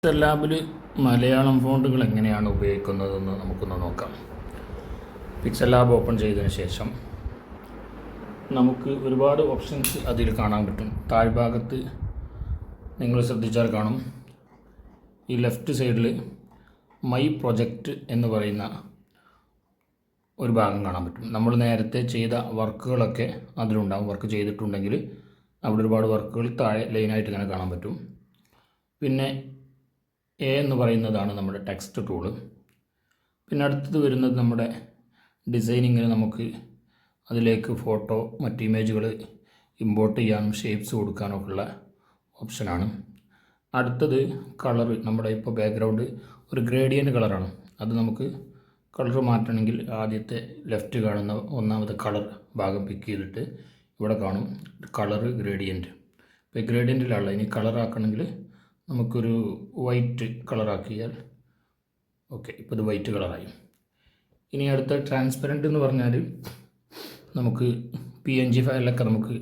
Pixel ലാബിൽ മലയാളം ഫോണ്ടുകൾ എങ്ങനെയാണ് ഉപയോഗിക്കുന്നതെന്ന് നമുക്കൊന്ന് നോക്കാം. പിക്സൽ ലാബ് ഓപ്പൺ ചെയ്തതിന് ശേഷം നമുക്ക് ഒരുപാട് ഓപ്ഷൻസ് അതിൽ കാണാൻ പറ്റും. താഴ്ഭാഗത്ത് നിങ്ങൾ ശ്രദ്ധിച്ചാൽ കാണും, ഈ ലെഫ്റ്റ് സൈഡിൽ മൈ പ്രൊജക്റ്റ് എന്ന് പറയുന്ന ഒരു ഭാഗം കാണാൻ പറ്റും. നമ്മൾ നേരത്തെ ചെയ്ത വർക്കുകളൊക്കെ അതിലുണ്ടാകും. വർക്ക് ചെയ്തിട്ടുണ്ടെങ്കിൽ അവിടെ ഒരുപാട് വർക്കുകൾ താഴെ ലൈനായിട്ട് ഇങ്ങനെ കാണാൻ പറ്റും. പിന്നെ എ എന്ന് പറയുന്നതാണ് നമ്മുടെ ടെക്സ്റ്റ് ടൂള്. പിന്നെ അടുത്തത് വരുന്നത് നമ്മുടെ ഡിസൈനിങ്ങിന് നമുക്ക് അതിലേക്ക് ഫോട്ടോ മറ്റ് ഇമേജുകൾ ഇമ്പോർട്ട് ചെയ്യാനും ഷേപ്സ് കൊടുക്കാനൊക്കെ ഉള്ള ഓപ്ഷനാണ്. അടുത്തത് കളറ്. നമ്മുടെ ഇപ്പോൾ ബാക്ക്ഗ്രൗണ്ട് ഒരു ഗ്രേഡിയൻ്റ് കളറാണ്. അത് നമുക്ക് കളർ മാറ്റണമെങ്കിൽ ആദ്യത്തെ ലെഫ്റ്റ് കാണുന്ന ഒന്നാമത്തെ കളർ ഭാഗം പിക്ക് ചെയ്തിട്ട് ഇവിടെ കാണും കളറ് ഗ്രേഡിയൻറ്റ്. ഇപ്പോൾ ഗ്രേഡിയൻറ്റിലുള്ള ഇനി കളറാക്കണമെങ്കിൽ നമുക്കൊരു വൈറ്റ് കളറാക്കിയാൽ ഓക്കെ, ഇപ്പോൾ ഇത് വൈറ്റ് കളറായി. ഇനി അടുത്ത ട്രാൻസ്പെറൻറ്റ് എന്ന് പറഞ്ഞാൽ നമുക്ക് PNG ഫയലിലൊക്കെ നമുക്ക്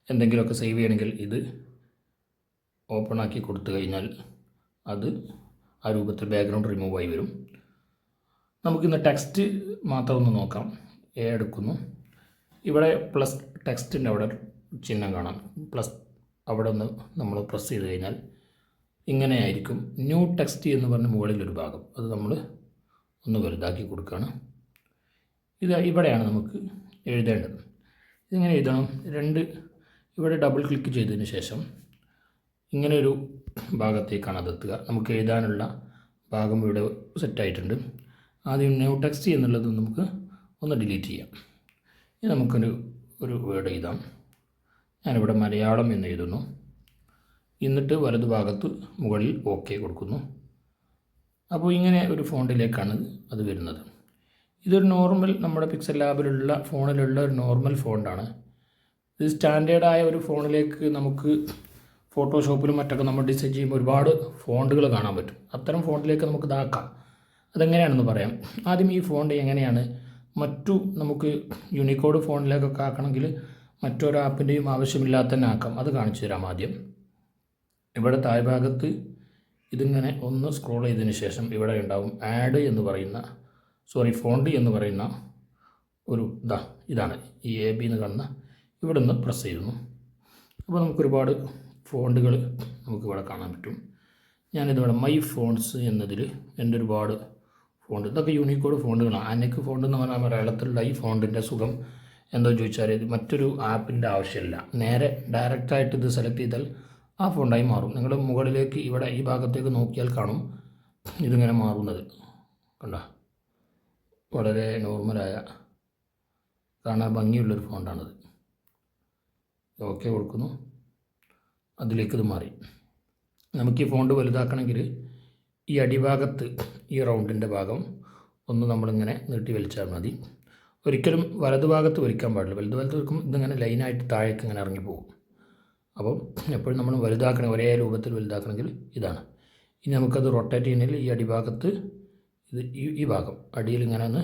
എന്തെങ്കിലുമൊക്കെ സേവ് ചെയ്യണമെങ്കിൽ ഇത് ഓപ്പൺ ആക്കി കൊടുത്തു കഴിഞ്ഞാൽ അത് ആ രൂപത്തിൽ ബാക്ക്ഗ്രൗണ്ട് റിമൂവ് ആയി വരും. നമുക്കിന്ന് ടെക്സ്റ്റ് മാത്രം ഒന്ന് നോക്കാം. എ എടുക്കുന്നു. ഇവിടെ പ്ലസ് ടെക്സ്റ്റിൻ്റെ അവിടെ ചിഹ്നം കാണാം. പ്ലസ് അവിടെ ഒന്ന് നമ്മൾ പ്രസ് ചെയ്ത് കഴിഞ്ഞാൽ ഇങ്ങനെയായിരിക്കും. ന്യൂ ടെക്സ്റ്റ് എന്ന് പറഞ്ഞ മുകളിലൊരു ഭാഗം, അത് നമ്മൾ ഒന്ന് വലുതാക്കി കൊടുക്കുകയാണ്. ഇത് ഇവിടെയാണ് നമുക്ക് എഴുതേണ്ടത്. ഇതിങ്ങനെ എഴുതണം. ഇവിടെ ഡബിൾ ക്ലിക്ക് ചെയ്തതിന് ശേഷം ഇങ്ങനെ ഒരു ഭാഗത്തേക്കാണ് അതെത്തുക. നമുക്ക് എഴുതാനുള്ള ഭാഗം ഇവിടെ സെറ്റായിട്ടുണ്ട്. ആദ്യം ന്യൂ ടെക്സ്റ്റ് എന്നുള്ളത് നമുക്ക് ഒന്ന് ഡിലീറ്റ് ചെയ്യാം. ഇനി നമുക്കൊരു വേർഡ് എഴുതാം. ഞാനിവിടെ മലയാളം എന്ന് എഴുതുന്നു. എന്നിട്ട് വലതു ഭാഗത്ത് മുകളിൽ ഓക്കെ കൊടുക്കുന്നു. അപ്പോൾ ഇങ്ങനെ ഒരു ഫോണ്ടിലേക്കാണ് അത് വരുന്നത്. ഇതൊരു നോർമൽ നമ്മുടെ പിക്സൽ ലാബിലുള്ള ഫോണിലുള്ള ഒരു നോർമൽ ഫോണ്ടാണ്. ഇത് സ്റ്റാൻഡേർഡായ ഒരു ഫോണിലേക്ക് നമുക്ക് ഫോട്ടോഷോപ്പിലും മറ്റൊക്കെ നമ്മൾ ഡിസൈൻ ചെയ്യുമ്പോൾ ഒരുപാട് ഫോണ്ടുകൾ കാണാൻ പറ്റും. അത്തരം ഫോണ്ടിലേക്ക് നമുക്ക് ഇതാക്കാം. അതെങ്ങനെയാണെന്ന് പറയാം. ആദ്യം ഈ ഫോണ്ട് എങ്ങനെയാണ് നമുക്ക് യൂണിക്കോഡ് ഫോണിലേക്കൊക്കെ ആക്കണമെങ്കിൽ മറ്റൊരു ആപ്പിൻ്റെയും ആവശ്യമില്ലാതെ തന്നെ ആക്കാം. അത് കാണിച്ചു തരാം. ആദ്യം ഇവിടെ താഴ്ഭാഗത്ത് ഇതിങ്ങനെ ഒന്ന് സ്ക്രോൾ ചെയ്തതിന് ശേഷം ഇവിടെ ഉണ്ടാവും ആഡ് എന്ന് പറയുന്ന ഫോണ്ട് എന്ന് പറയുന്ന ഒരു ഇതാണ് ഈ AB എന്ന് കാണുന്ന ഇവിടെ നിന്ന് പ്രസ് ചെയ്യുന്നു. അപ്പോൾ നമുക്കൊരുപാട് ഫോണ്ടുകൾ നമുക്കിവിടെ കാണാൻ പറ്റും. ഞാനിതിവിടെ മൈ ഫോൺസ് എന്നതിൽ എൻ്റെ ഒരുപാട് ഫോണ്ട്, ഇതൊക്കെ യൂണിക്കോഡ് ഫോണ്ടുകളാണ്. അനക്ക് ഫോണ്ട് എന്ന് പറഞ്ഞാൽ മലയാളത്തിലുള്ള ഈ ഫോണ്ടിൻ്റെ സുഖം എന്തോ ചോദിച്ചാൽ ഇത് മറ്റൊരു ആപ്പിൻ്റെ ആവശ്യമില്ല. നേരെ ഡയറക്റ്റായിട്ട് ഇത് സെലക്ട് ചെയ്താൽ ആ ഫോണ്ടായി മാറും. നിങ്ങൾ മുകളിലേക്ക് ഇവിടെ ഈ ഭാഗത്തേക്ക് നോക്കിയാൽ കാണും ഇതിങ്ങനെ മാറുന്നത്. കണ്ടോ, വളരെ നോർമലായ കാണാൻ ഭംഗിയുള്ളൊരു ഫോണ്ടാണിത്. ഓക്കെ കൊടുക്കുന്നു. അതിലേക്ക് ഇത് മാറി. നമുക്ക് ഈ ഫോണ്ട് വലുതാക്കണമെങ്കിൽ ഈ അടിഭാഗത്ത് ഈ റൗണ്ടിൻ്റെ ഭാഗം ഒന്ന് നമ്മളിങ്ങനെ നീട്ടി വലിച്ചാൽ മതി. ഒരിക്കലും വലതുഭാഗത്ത് വലിക്കാൻ പാടില്ല. വലതുഭാഗത്ത് വലിക്കും ഇതിങ്ങനെ ലൈനായിട്ട് താഴേക്ക് ഇങ്ങനെ ഇറങ്ങിപ്പോകും. അപ്പം എപ്പോഴും നമ്മൾ വലുതാക്കണം, ഒരേ രൂപത്തിൽ വലുതാക്കണമെങ്കിൽ ഇതാണ്. ഇനി നമുക്കത് റൊട്ടേറ്റ് ചെയ്യണമെങ്കിൽ ഈ അടിഭാഗത്ത് ഇത് ഈ ഭാഗം അടിയിൽ ഇങ്ങനെ ഒന്ന്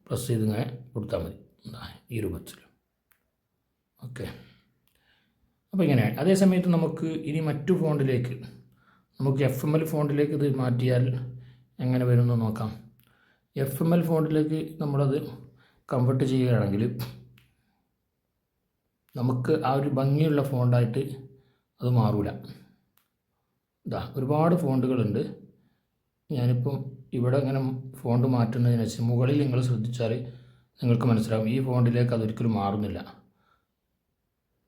പ്രസ് ചെയ്ത് ഇങ്ങനെ കൊടുത്താൽ മതി, ഈ രൂപത്തിൽ. ഓക്കെ, അപ്പോൾ ഇങ്ങനെ. അതേ സമയത്ത് നമുക്ക് ഇനി മറ്റു ഫോണ്ടിലേക്ക് നമുക്ക് FML ഫോണ്ടിലേക്ക് ഇത് മാറ്റിയാൽ എങ്ങനെ വരുമെന്ന് നോക്കാം. FML ഫോണ്ടിലേക്ക് നമ്മളത് കൺവേർട്ട് ചെയ്യുകയാണെങ്കിൽ നമുക്ക് ആ ഒരു ഭംഗിയുള്ള ഫോണ്ടായിട്ട് അത് മാറില്ല. ഒരുപാട് ഫോണ്ടുകളുണ്ട്. ഞാനിപ്പം ഇവിടെ ഇങ്ങനെ ഫോണ്ട് മാറ്റുന്നതിന് വെച്ചാൽ മുകളിൽ നിങ്ങൾ ശ്രദ്ധിച്ചാൽ നിങ്ങൾക്ക് മനസ്സിലാവും ഈ ഫോണ്ടിലേക്ക് അതൊരിക്കലും മാറുന്നില്ല.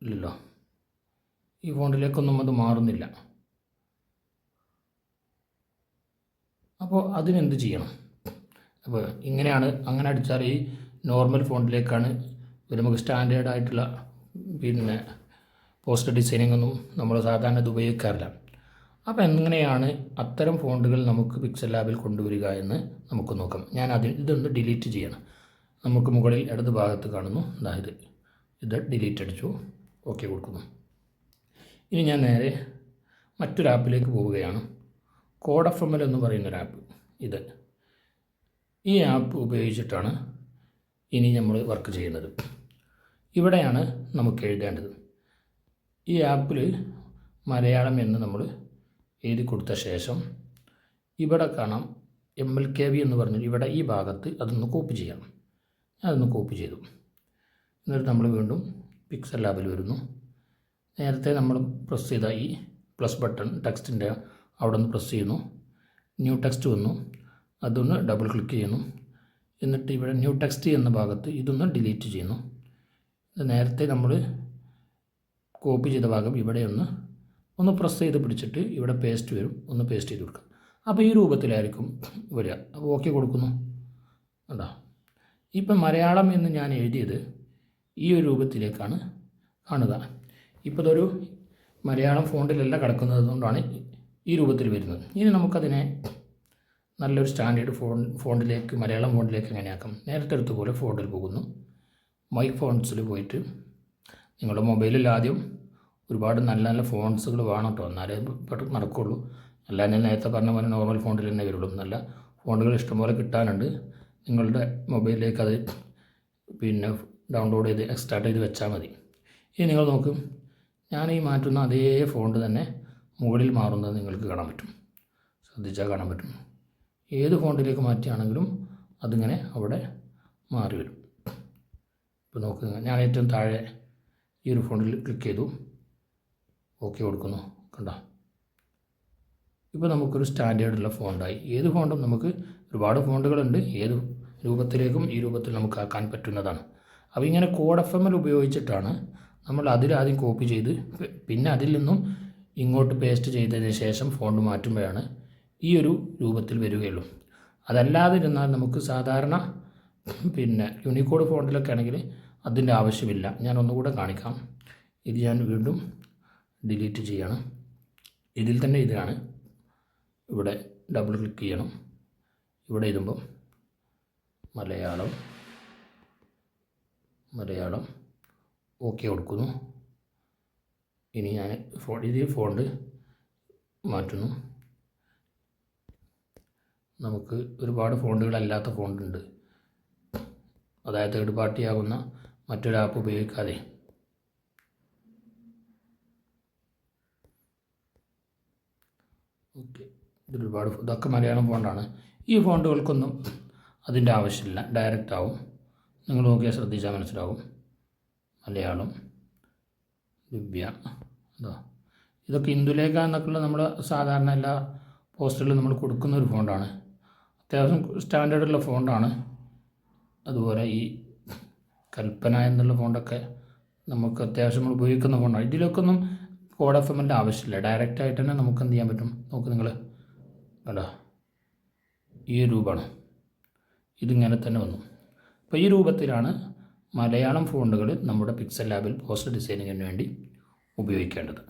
ഇല്ലല്ലോ, ഈ ഫോണ്ടിലേക്കൊന്നും അത് മാറുന്നില്ല. അപ്പോൾ അതിനെന്ത് ചെയ്യണം? അപ്പോൾ ഇങ്ങനെയാണ്. അങ്ങനെ അടിച്ചാൽ ഈ നോർമൽ ഫോണ്ടിലേക്കാണ് നമുക്ക് സ്റ്റാൻഡേർഡ് ആയിട്ടുള്ള പിന്നെ പോസ്റ്റർ ഡിസൈനിങ് ഒന്നും നമ്മൾ സാധാരണ ഇത് ഉപയോഗിക്കാറില്ല. അപ്പോൾ എങ്ങനെയാണ് അത്തരം ഫോണ്ടുകൾ നമുക്ക് പിക്സൽ ലാബിൽ കൊണ്ടുവരിക എന്ന് നമുക്ക് നോക്കാം. ഇതൊന്ന് ഡിലീറ്റ് ചെയ്യണം. നമുക്ക് മുകളിൽ ഇടത് ഭാഗത്ത് കാണുന്നു, അതായത് ഇത് ഡിലീറ്റ് അടിച്ചു, ഓക്കെ കൊടുക്കുന്നു. ഇനി ഞാൻ നേരെ മറ്റൊരു ആപ്പിലേക്ക് പോവുകയാണ്. കോഡ് FML എന്ന് പറയുന്നൊരു ആപ്പ്. ഈ ആപ്പ് ഉപയോഗിച്ചിട്ടാണ് ഇനി നമ്മൾ വർക്ക് ചെയ്യുന്നത്. ഇവിടെയാണ് നമുക്ക് എഴുതേണ്ടത്. ഈ ആപ്പിൽ മലയാളം എന്ന് നമ്മൾ എഴുതി കൊടുത്ത ശേഷം ഇവിടെ കാണാം MLKV എന്ന് പറഞ്ഞ് ഇവിടെ ഈ ഭാഗത്ത് അതൊന്ന് കോപ്പി ചെയ്യാം. അതൊന്ന് കോപ്പി ചെയ്തു. എന്നിട്ട് നമ്മൾ വീണ്ടും പിക്സൽ ലാബിൽ വരുന്നു. നേരത്തെ നമ്മൾ പ്രസ് ചെയ്ത ഈ പ്ലസ് ബട്ടൺ ടെക്സ്റ്റിൻ്റെ അവിടെ നിന്ന് പ്രസ് ചെയ്യുന്നു. ന്യൂ ടെക്സ്റ്റ് വന്നു. അതൊന്ന് ഡബിൾ ക്ലിക്ക് ചെയ്യുന്നു. എന്നിട്ട് ഇവിടെ ന്യൂ ടെക്സ്റ്റ് എന്ന ഭാഗത്ത് ഇതൊന്ന് ഡിലീറ്റ് ചെയ്യുന്നു. നേരത്തെ നമ്മൾ കോപ്പി ചെയ്ത ഭാഗം ഇവിടെ ഒന്ന് പ്രസ് ചെയ്ത് പിടിച്ചിട്ട് ഇവിടെ പേസ്റ്റ് വരും. ഒന്ന് പേസ്റ്റ് ചെയ്ത് കൊടുക്കുക. അപ്പോൾ ഈ രൂപത്തിലായിരിക്കും വരിക. അപ്പോൾ ഓക്കെ കൊടുക്കുന്നു. അതാ ഇപ്പം മലയാളം എന്ന് ഞാൻ എഴുതിയത് ഈ ഒരു രൂപത്തിലേക്കാണ് കാണുക. ഇപ്പോൾ ഇതൊരു മലയാളം ഫോണ്ടിലല്ല കിടക്കുന്നത് കൊണ്ടാണ് ഈ രൂപത്തിൽ വരുന്നത്. ഇനി നമുക്കതിനെ നല്ലൊരു സ്റ്റാൻഡേർഡ് ഫോണ്ടിലേക്ക് മലയാളം ഫോണ്ടിലേക്ക് എങ്ങനെയാക്കാം? നേരത്തെ എടുത്തപോലെ ഫോണ്ടിൽ പോകുന്നു. മൈ ഫോൺസിൽ പോയിട്ട് നിങ്ങളുടെ മൊബൈലിൽ ആദ്യം ഒരുപാട് നല്ല നല്ല ഫോൺസുകൾ വേണം കേട്ടോ, എന്നാലേ പെട്ടെന്ന് നടക്കുകയുള്ളൂ. അല്ലാതെ നേരത്തെ പറഞ്ഞ പോലെ നോർമൽ ഫോണ്ടിൽ തന്നെ വരുള്ളൂ. നല്ല ഫോണ്ടുകൾ ഇഷ്ടംപോലെ കിട്ടാനുണ്ട്. നിങ്ങളുടെ മൊബൈലിലേക്ക് അത് ഡൗൺലോഡ് ചെയ്ത് എക്സ്ട്രാക്ട് ചെയ്ത് വെച്ചാൽ മതി. ഇനി നിങ്ങൾ നോക്കും, ഞാൻ ഈ മാറ്റുന്ന അതേ ഫോണ്ട് തന്നെ മുകളിൽ മാറുന്നത് നിങ്ങൾക്ക് കാണാൻ പറ്റും. ശ്രദ്ധിച്ചാൽ കാണാൻ പറ്റും. ഏത് ഫോണ്ടിലേക്ക് മാറ്റുകയാണെങ്കിലും അതിങ്ങനെ അവിടെ മാറി വരും. ഇപ്പോൾ നോക്കുക, ഞാൻ ഏറ്റവും താഴെ ഈ ഒരു ഫോണ്ടിൽ ക്ലിക്ക് ചെയ്തു, ഓക്കെ കൊടുക്കുന്നു. കണ്ടോ, ഇപ്പോൾ നമുക്കൊരു സ്റ്റാൻഡേർഡുള്ള ഫോണ്ടായി. ഏത് ഫോണ്ടും നമുക്ക് ഒരുപാട് ഫോണ്ടുകളുണ്ട്. ഏത് രൂപത്തിലേക്കും ഈ രൂപത്തിൽ നമുക്ക് ആക്കാൻ പറ്റുന്നതാണ്. അപ്പോൾ ഇങ്ങനെ കോഡ് FML ഉപയോഗിച്ചിട്ടാണ് നമ്മൾ അതിലാദ്യം കോപ്പി ചെയ്ത് പിന്നെ അതിൽ നിന്നും ഇങ്ങോട്ട് പേസ്റ്റ് ചെയ്തതിന് ശേഷം ഫോണ്ട് മാറ്റുമ്പോഴാണ് ഈ ഒരു രൂപത്തിൽ വരികയുള്ളൂ. അതല്ലാതിരുന്നാൽ നമുക്ക് സാധാരണ യൂണിക്കോഡ് ഫോണ്ടിലൊക്കെ ആണെങ്കിൽ അതിൻ്റെ ആവശ്യമില്ല. ഞാൻ ഒന്നുകൂടെ കാണിക്കാം. ഇത് ഞാൻ വീണ്ടും ഡിലീറ്റ് ചെയ്യണം. ഇതിൽ തന്നെ ഇതാണ്. ഇവിടെ ഡബിൾ ക്ലിക്ക് ചെയ്യണം. ഇവിടെ എഴുതുമ്പം മലയാളം ഓക്കെ കൊടുക്കുന്നു. ഇനി ഞാൻ ഫോണ്ട് മാറ്റുന്നു. നമുക്ക് ഒരുപാട് ഫോണ്ടുകളല്ലാത്ത ഫോണ്ടുണ്ട്, അതായത് തേർഡ് പാർട്ടി ആകുന്ന മറ്റൊരു ആപ്പ് ഉപയോഗിക്കാതെ. ഓക്കെ, ഇതൊക്കെ മലയാളം ഫോണ്ടാണ്. ഈ ഫോണ്ടുകൾക്കൊന്നും അതിൻ്റെ ആവശ്യമില്ല, ഡയറക്റ്റ് ആവും. നിങ്ങൾ നോക്കിയാൽ ശ്രദ്ധിച്ചാൽ മനസ്സിലാവും. മലയാളം, ദിവ്യ, ഇതൊക്കെ ഇന്ദുലേഖ എന്നൊക്കെയുള്ള നമ്മൾ സാധാരണ എല്ലാ പോസ്റ്ററിലും നമ്മൾ കൊടുക്കുന്ന ഒരു ഫോണ്ടാണ്. അത്യാവശ്യം സ്റ്റാൻഡേർഡുള്ള ഫോണ്ടാണ്. അതുപോലെ ഈ കൽപ്പന എന്നുള്ള ഫോണ്ടൊക്കെ നമുക്ക് അത്യാവശ്യം നമ്മൾ ഉപയോഗിക്കുന്ന ഫോണ്ടാണ്. ഇതിലൊക്കെ ഒന്നും കോഡ് FML ആവശ്യമില്ല, ഡയറക്റ്റായിട്ട് തന്നെ നമുക്ക് എന്ത് ചെയ്യാൻ പറ്റും. നോക്ക് നിങ്ങൾ, അല്ല ഈ രൂപമാണ്, ഇതിങ്ങനെ തന്നെ വന്നു. അപ്പോൾ ഈ രൂപത്തിലാണ് മലയാളം ഫോണ്ടുകൾ നമ്മുടെ പിക്സൽ ലാബിൽ പോസ്റ്റർ ഡിസൈനിങ്ങിന് വേണ്ടി ഉപയോഗിക്കേണ്ടത്.